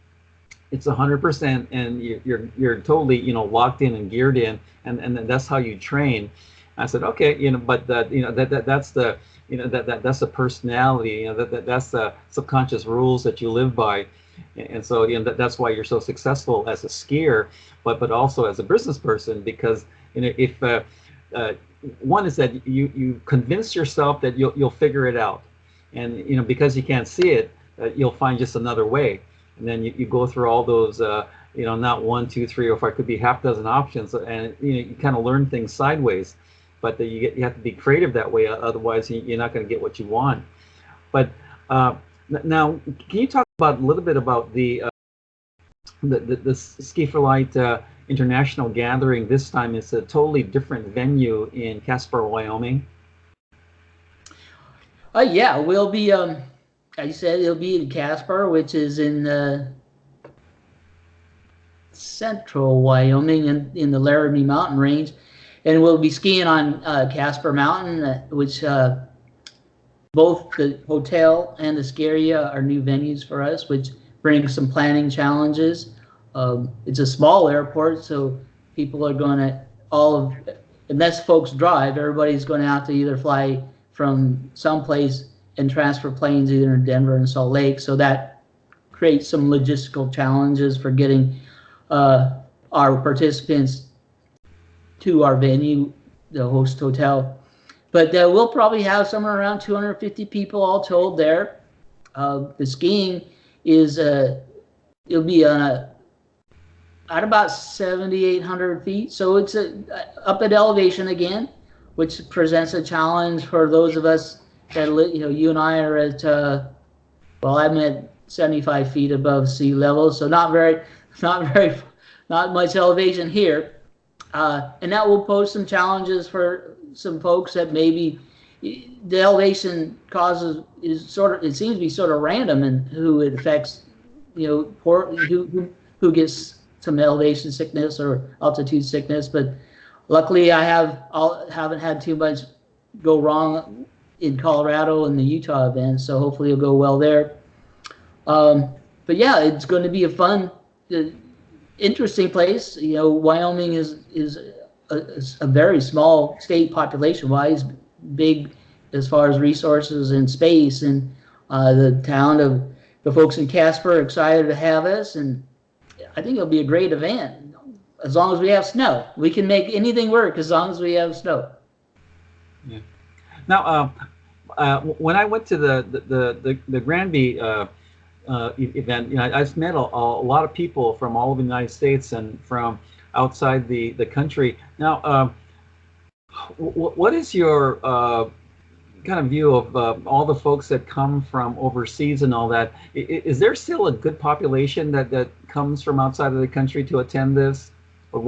it's 100%, and you're totally, you know, locked in and geared in, and that's how you train. I said, okay, you know, but that, you know, that's the, you know, that's the personality, you know, that's the subconscious rules that you live by. And so, you know, that's why you're so successful as a skier, but also as a business person, because, you know, if one is that you convince yourself that you'll figure it out, and, you know, because you can't see it, you'll find just another way. And then you go through all those, you know, not 1, 2, 3, or 4, could be half dozen options, and, you know, you kind of learn things sideways. But you have to be creative that way, otherwise you're not going to get what you want. But now, can you talk about a little bit about the Ski for Light International gathering? This time it's a totally different venue in Casper, Wyoming. Yeah, we'll be, as you said, it'll be in Casper, which is in central Wyoming, in the Laramie Mountain Range. And we'll be skiing on Casper Mountain, which both the hotel and the ski area are new venues for us, which brings some planning challenges. It's a small airport, so people are going to, unless folks drive, everybody's going to have to either fly from someplace and transfer planes either in Denver and Salt Lake. So that creates some logistical challenges for getting our participants to our venue, the host hotel. But we'll probably have somewhere around 250 people all told there. The skiing is, it'll be at about 7,800 feet. So it's up at elevation again, which presents a challenge for those of us that, you know, you and I are at, well, I'm at 75 feet above sea level. So not much elevation here. And that will pose some challenges for some folks that maybe the elevation is sort of, it seems to be sort of random in who it affects, you know, who gets some elevation sickness or altitude sickness. But luckily I haven't had too much go wrong in Colorado and the Utah event, so hopefully it'll go well there. But yeah, it's going to be a fun, interesting place. You know, Wyoming is a very small state population-wise, big as far as resources and space, and the folks in Casper are excited to have us, and I think it'll be a great event as long as we have snow. We can make anything work as long as we have snow. Yeah. Now, when I went to the Granby event, you know, I've met a lot of people from all over the United States and from outside the country. Now, what is your kind of view of all the folks that come from overseas and all that? Is there still a good population that comes from outside of the country to attend this? Or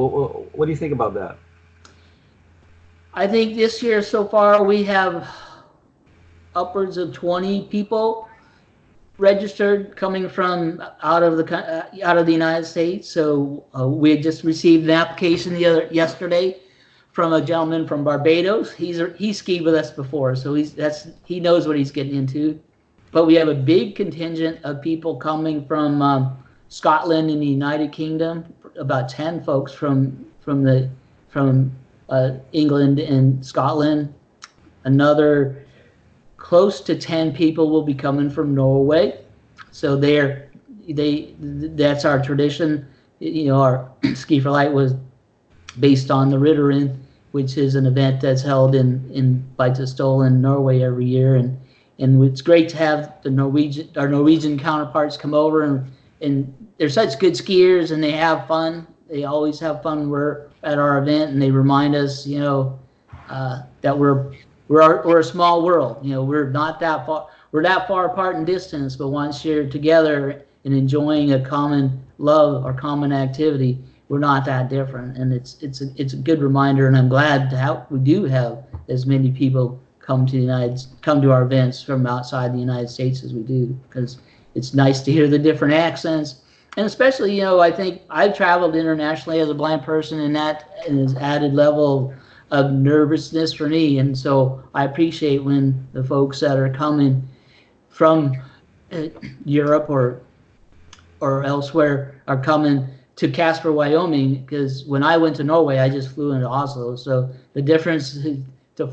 what do you think about that? I think this year so far we have upwards of 20 people registered coming from out of the United States. So we had just received an application yesterday from a gentleman from Barbados. He skied with us before, so he knows what he's getting into. But we have a big contingent of people coming from Scotland and the United Kingdom. About 10 folks from England and Scotland. Another close to 10 people will be coming from Norway. So that's our tradition. You know, our Ski for Light was based on the Ritteren, which is an event that's held in Beitostølen in Norway every year, and it's great to have our Norwegian counterparts come over, and they're such good skiers and they have fun. They always have fun. We're at our event, and they remind us, you know, that we're a small world. You know, we're not that far. We're that far apart in distance, but once you're together and enjoying a common love or common activity, we're not that different. And it's a good reminder, and I'm glad we do have as many people come to our events from outside the United States as we do, because it's nice to hear the different accents. And especially, you know, I think I've traveled internationally as a blind person, and that is added level of nervousness for me. And so I appreciate when the folks that are coming from Europe or or elsewhere are coming to Casper, Wyoming, because when I went to Norway, I just flew into Oslo. So the difference to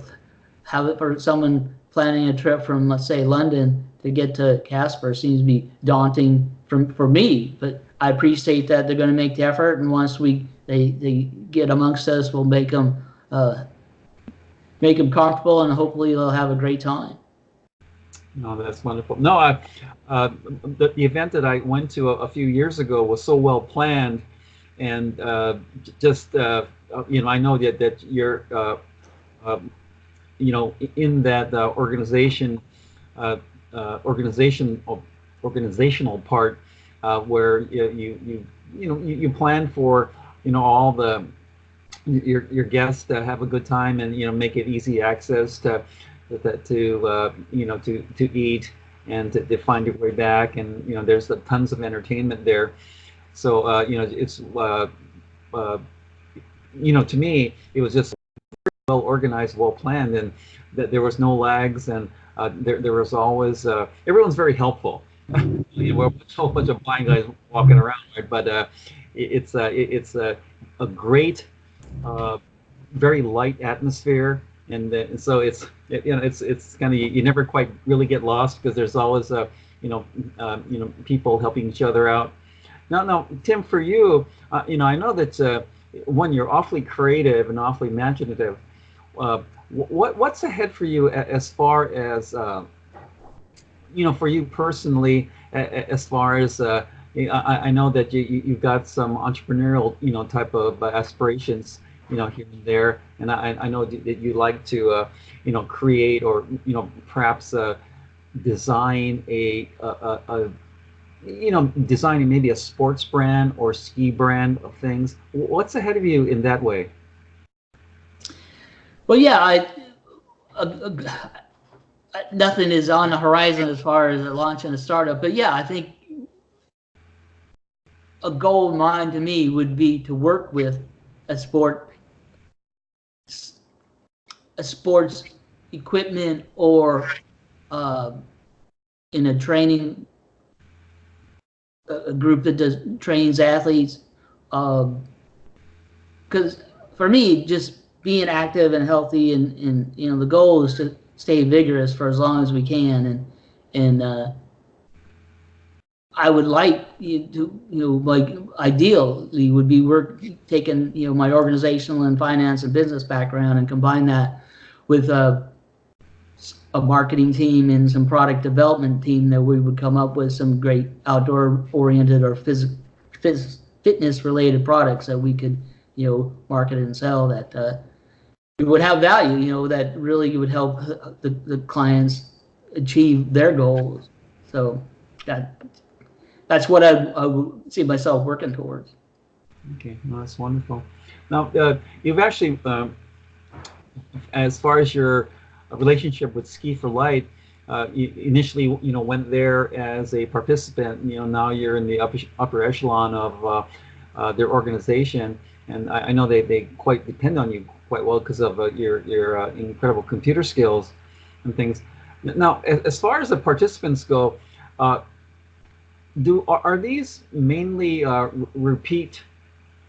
have it for someone planning a trip from, let's say, London to get to Casper seems to be daunting for me. But I appreciate that they're going to make the effort, and once they get amongst us, we'll make them comfortable, and hopefully they'll have a great time. No, that's wonderful. No, the event that I went to a few years ago was so well planned, and just you know, I know that you're you know, in that organizational part where you plan for, you know, all the your guests to have a good time, and, you know, make it easy access to you know, to eat and to find your way back, and, you know, there's tons of entertainment there. So you know, it's you know, to me it was just well organized, well planned, and that there was no lags, and there was always everyone's very helpful. You know, we're a whole bunch of blind guys walking around, right? But it's a great very light atmosphere, and so it's you know, it's kind of, you never quite really get lost, because there's always you know, people helping each other out. Now, Tim, for you, you know, I know that one, you're awfully creative and awfully imaginative. What's ahead for you as far as you know, for you personally, as far as I know that you've got some entrepreneurial, you know, type of aspirations, you know, here and there, and I know that you like to you know, create, or, you know, perhaps design you know, designing maybe a sports brand or ski brand of things. What's ahead of you in that way? Well, yeah, nothing is on the horizon as far as launching a startup, but yeah, I think a goal of mine to me would be to work with a sports equipment, or in a training, a group that trains athletes, because for me, just being active and healthy, and you know, the goal is to stay vigorous for as long as we can, and I would like you to, you know, like, ideally would be taking, you know, my organizational and finance and business background and combine that with a marketing team and some product development team, that we would come up with some great outdoor oriented or fitness related products that we could, you know, market and sell, that would have value, you know, that really would help the clients achieve their goals. So that's what I would see myself working towards. Okay, well, that's wonderful. Now, you've actually, as far as your relationship with Ski for Light, you initially, you know, went there as a participant. You know, now you're in the upper echelon of their organization, and I know they quite depend on you quite well because of your incredible computer skills and things. Now, as far as the participants go, are these mainly repeat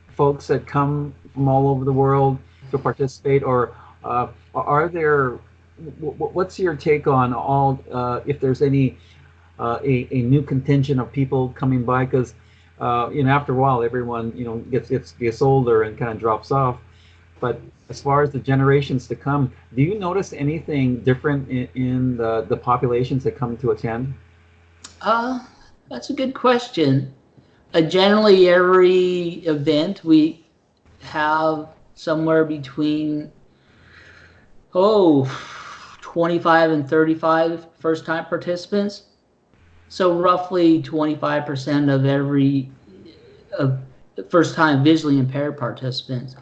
folks that come from all over the world to participate, or are there? What's your take on all? If there's any a new contingent of people coming by, because you know, after a while, everyone, you know, gets older and kind of drops off. But as far as the generations to come, do you notice anything different in the populations that come to attend? That's a good question. Generally, every event we have somewhere between 25 and 35 first-time participants. So roughly 25% of every first-time visually impaired participants.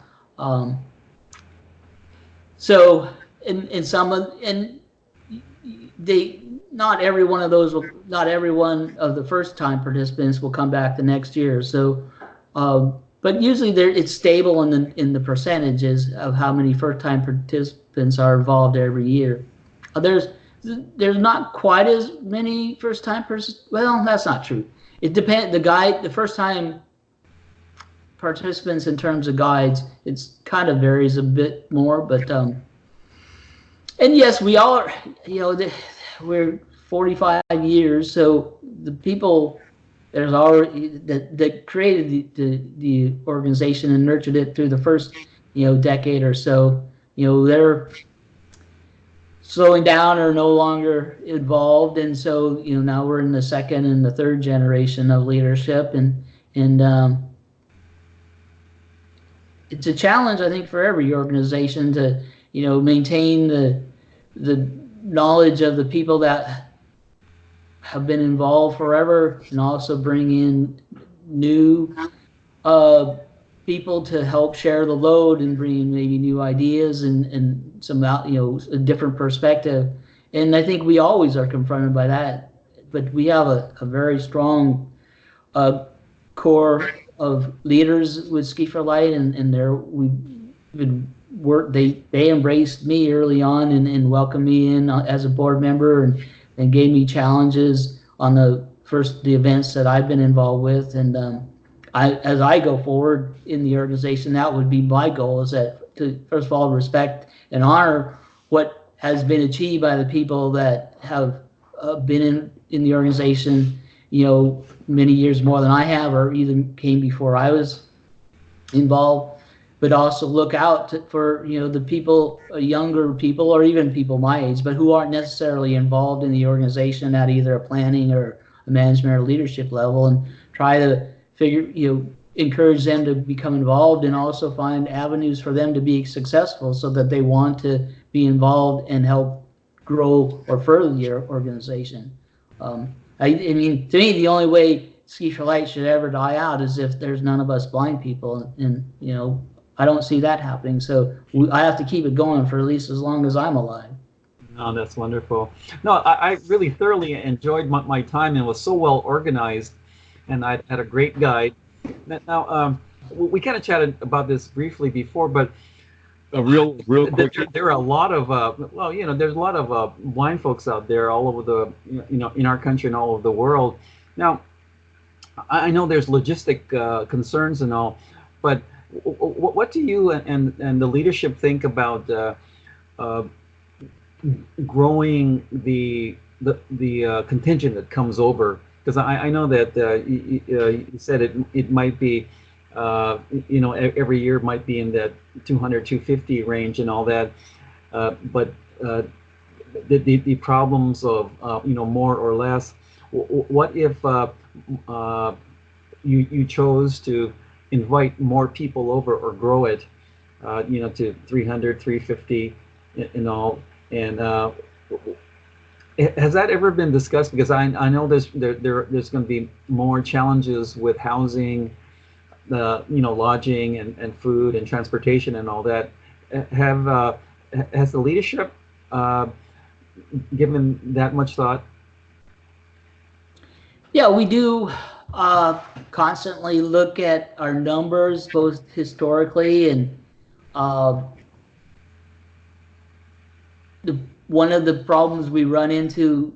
So in some of, and not every one of those not every one of the first-time participants will come back the next year. So, but usually it's stable in the percentages of how many first-time participants are involved every year. There's there's not quite as many first-time persons. Well, that's not true. It depends. The first-time participants in terms of guides, it's kind of varies a bit more. But and yes, we all are. We're 45 years, so the people there's already that created the organization and nurtured it through the first decade or so. They're slowing down or no longer involved, and so now we're in the second and the third generation of leadership, and it's a challenge, I think, for every organization to maintain the knowledge of the people that have been involved forever, and also bring in new people to help share the load and bring in maybe new ideas and some a different perspective. And I think we always are confronted by that, but we have a very strong core of leaders with Ski for Light, and they embraced me early on and welcomed me in as a board member and gave me challenges on the events that I've been involved with. And as I go forward in the organization, that would be my goal, is that to first of all respect and honor what has been achieved by the people that have been in the organization many years more than I have, or even came before I was involved, but also look out for the people, younger people, or even people my age, but who aren't necessarily involved in the organization at either a planning or a management or leadership level, and try to encourage them to become involved, and also find avenues for them to be successful so that they want to be involved and help grow or further your organization. I mean, to me, the only way Ski for Light should ever die out is if there's none of us blind people, and I don't see that happening. So I have to keep it going for at least as long as I'm alive. Oh, that's wonderful. No, I really thoroughly enjoyed my time, and was so well organized, and I had a great guide. Now, we kind of chatted about this briefly before, but real quick. There are a lot of there's a lot of blind folks out there all over the in our country and all over the world. Now, I know there's logistic concerns and all, but what do you and the leadership think about growing the contingent that comes over? Because I know that you said it might be every year might be in that 200, 250 range and all that, but the problems of more or less. What if you chose to invite more people over, or grow it to 300, 350 and all, and has that ever been discussed? Because I know there's going to be more challenges with housing, lodging and food and transportation and all that. Has the leadership given that much thought? Yeah, we do constantly look at our numbers, both historically and one of the problems we run into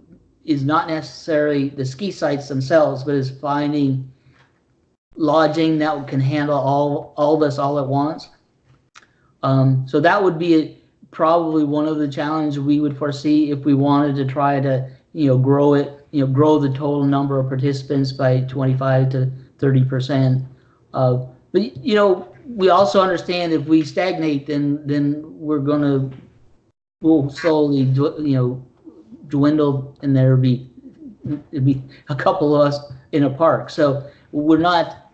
is not necessarily the ski sites themselves, but is finding lodging that can handle all of us all at once. So that would be probably one of the challenges we would foresee if we wanted to try to grow it, grow the total number of participants by 25 to 30%. But we also understand if we stagnate, then we'll slowly dwindle, and it'd be a couple of us in a park. So we're not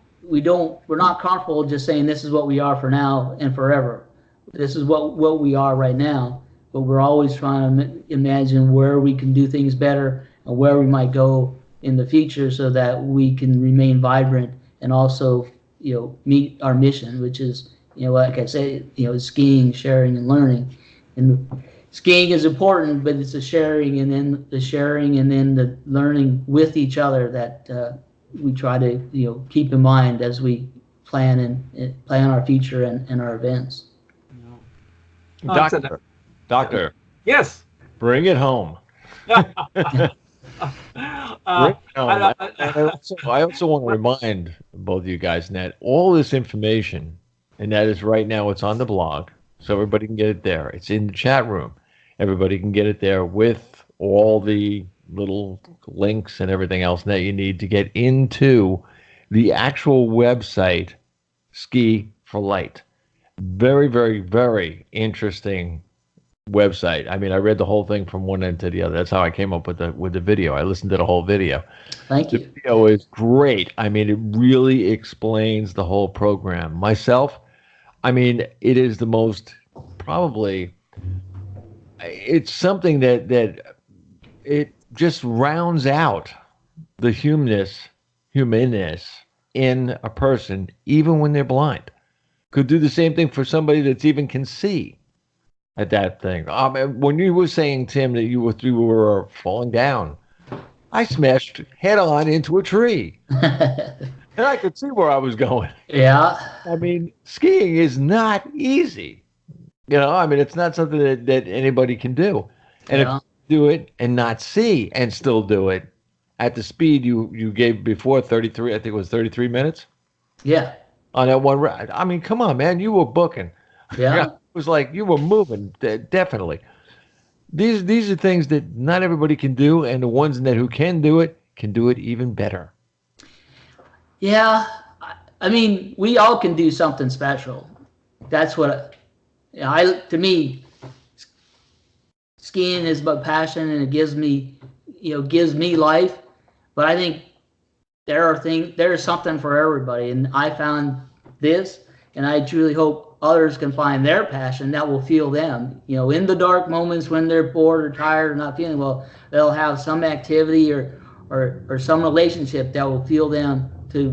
comfortable just saying this is what we are for now and forever. This is what we are right now, but we're always trying to imagine where we can do things better and where we might go in the future, so that we can remain vibrant and also meet our mission, which is like I say, skiing, sharing, and learning. And skiing is important, but it's the sharing and then the learning with each other that we try to keep in mind as we plan our future and our events. Doctor. Yes. Bring it home. I also want to remind both of you guys that all this information, and that is right now, it's on the blog, so everybody can get it there. It's in the chat room. Everybody can get it there with all the little links and everything else that you need to get into the actual website, Ski for Light. Very, very, very interesting website. I mean, I read the whole thing from one end to the other. That's how I came up with the video. I listened to the whole video. Thank you. The video is great. I mean, it really explains the whole program. Myself, I mean, it is the most probably. It's something that it just rounds out the humanness in a person, even when they're blind. Could do the same thing for somebody that's even can see at that thing. When you were saying, Tim, that you were falling down, I smashed head on into a tree. And I could see where I was going. Yeah. I mean, skiing is not easy. You know, I mean, it's not something that anybody can do. And if you do it and not see and still do it at the speed you gave before, 33, I think it was 33 minutes? Yeah. On that one ride. I mean, come on, man. You were booking. Yeah. It was like you were moving, definitely. These are things that not everybody can do, and the ones who can do it even better. Yeah. I mean, we all can do something special. That's what to me, skiing is about passion, and it gives me life. But I think there's something for everybody, and I found this, and I truly hope others can find their passion that will fuel them. You know, in the dark moments when they're bored or tired or not feeling well, they'll have some activity or some relationship that will fuel them to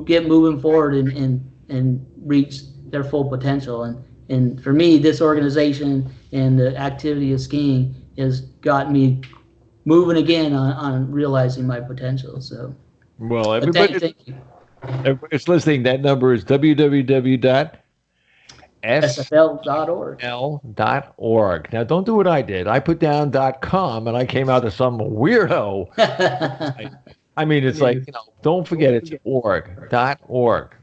get moving forward and reach their full potential. And for me, this organization and the activity of skiing has got me moving again on realizing my potential. So, well, everybody, thank you. Everybody's listening. That number is www.sfl.org. Now, don't do what I did. I put down .com and I came out to some weirdo. I mean, it's like, don't forget it's .org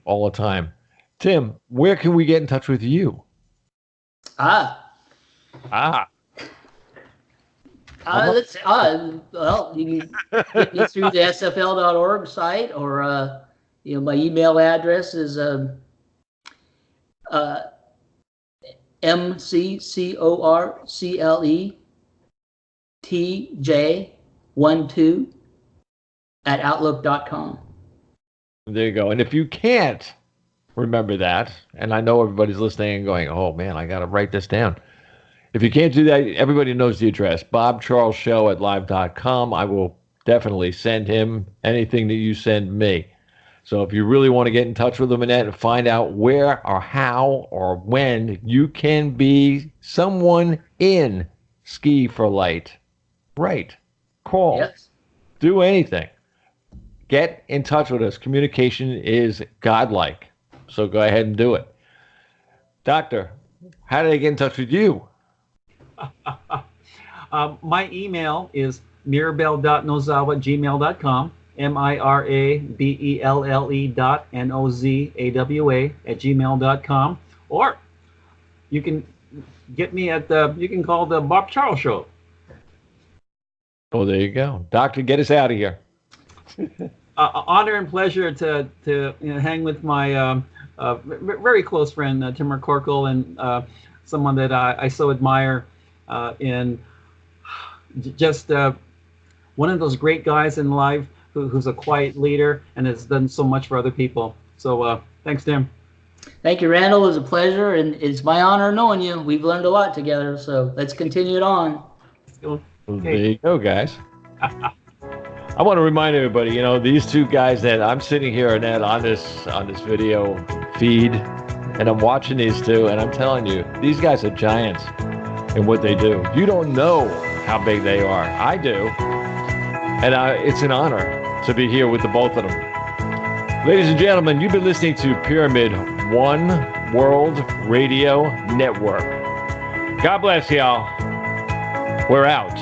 all the time. Tim, where can we get in touch with you? Well, you can get me through the SFL.org site, or my email address is mccorkletj12@outlook.com. There you go. And if you can't remember that, and I know everybody's listening and going, oh man, I got to write this down. If you can't do that, everybody knows the address, bobcharlesshow@live.com. I will definitely send him anything that you send me. So if you really want to get in touch with him and find out where or how or when you can be someone in Ski for Light, write, call, do anything. Get in touch with us. Communication is godlike. So go ahead and do it. Doctor, how do they get in touch with you? My email is mirabelle.nozawa@gmail.com, mirabelle.nozawa@gmail.com, or you can get me at you can call the Bob Charles Show. Oh, there you go. Doctor, get us out of here. Honor and pleasure to hang with my very close friend, Tim McCorcle, and someone that I so admire, and just one of those great guys in life who's a quiet leader and has done so much for other people. So thanks, Tim. Thank you, Randall. It was a pleasure, and it's my honor knowing you. We've learned a lot together, so let's continue it on. Well, there you go, guys. I want to remind everybody, these two guys that I'm sitting here and on this video feed, and I'm watching these two, and I'm telling you, these guys are giants in what they do. You don't know how big they are. I do. And it's an honor to be here with the both of them. Ladies and gentlemen, you've been listening to Pyramid One World Radio Network. God bless y'all. We're out.